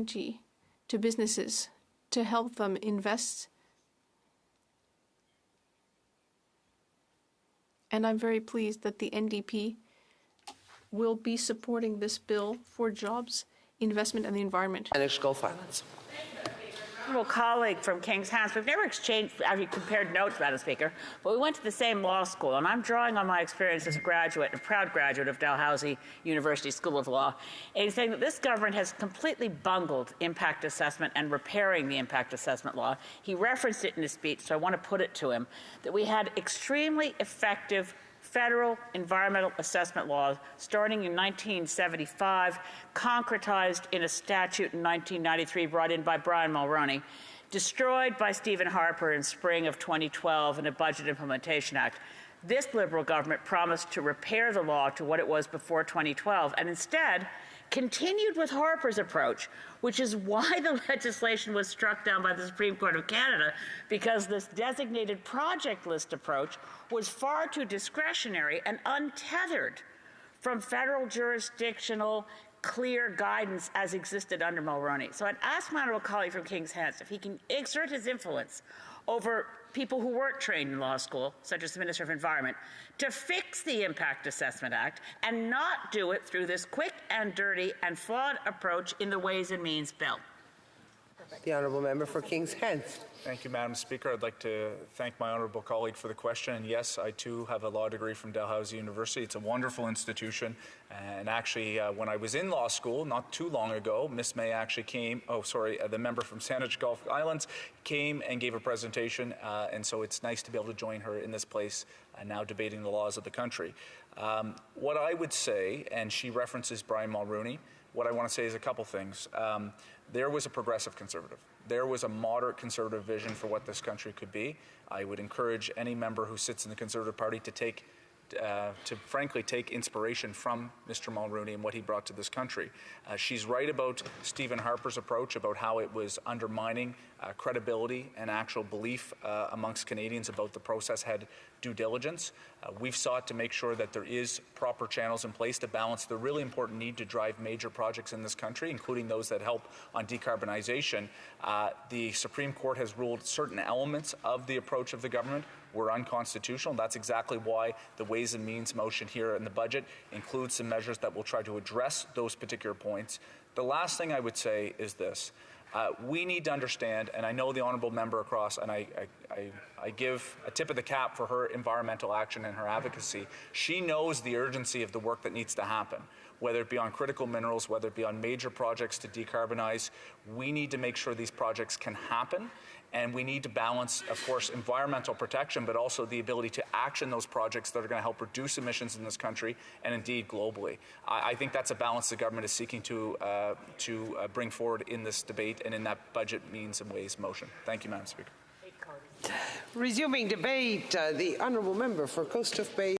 to businesses to help them invest. And I'm very pleased that the NDP will be supporting this bill for jobs, investment, and the environment. Saanich, go silence. Honourable colleague from King's Hants, we've never compared notes, Madam Speaker, but we went to the same law school, and I'm drawing on my experience as a graduate, a proud graduate of Dalhousie University School of Law, and saying that this government has completely bungled impact assessment and repairing the impact assessment law. He referenced it in his speech, so I want to put it to him, that we had extremely effective federal environmental assessment laws starting in 1975, concretized in a statute in 1993 brought in by Brian Mulroney, destroyed by Stephen Harper in spring of 2012 in a Budget Implementation Act. This Liberal government promised to repair the law to what it was before 2012 and instead continued with Harper's approach, which is why the legislation was struck down by the Supreme Court of Canada, because this designated project list approach was far too discretionary and untethered from federal jurisdictional clear guidance as existed under Mulroney. So I'd ask my honourable colleague from King's Hants if he can exert his influence over people who weren't trained in law school, such as the Minister of Environment, to fix the Impact Assessment Act and not do it through this quick and dirty and flawed approach in the Ways and Means Bill. The honourable member for King's Hants. Thank you, Madam Speaker. I'd like to thank my honourable colleague for the question. And yes, I too have a law degree from Dalhousie University. It's a wonderful institution. And actually, when I was in law school not too long ago, Miss May actually came, the member from Saanich Gulf Islands came and gave a presentation. And so it's nice to be able to join her in this place now debating the laws of the country. What I would say, and she references Brian Mulroney, what I want to say is a couple things. There was a progressive conservative. There was a moderate conservative vision for what this country could be. I would encourage any member who sits in the Conservative Party to frankly take inspiration from Mr. Mulroney and what he brought to this country. She's right about Stephen Harper's approach about how it was undermining credibility and actual belief amongst Canadians about the process had due diligence. We've sought to make sure that there is proper channels in place to balance the really important need to drive major projects in this country, including those that help on decarbonization. The Supreme Court has ruled certain elements of the approach of the government were unconstitutional. That's exactly why the Ways and Means motion here in the budget includes some measures that will try to address those particular points. The last thing I would say is this. We need to understand, and I know the honourable member across, and I give a tip of the cap for her environmental action and her advocacy. She knows the urgency of the work that needs to happen, whether it be on critical minerals, whether it be on major projects to decarbonize. We need to make sure these projects can happen, and we need to balance, of course, environmental protection, but also the ability to action those projects that are going to help reduce emissions in this country and indeed globally. I think that's a balance the government is seeking to bring forward in this debate and in that Budget Means and Ways motion. Thank you, Madam Speaker. Resuming debate, the honourable member for Coast of Bay.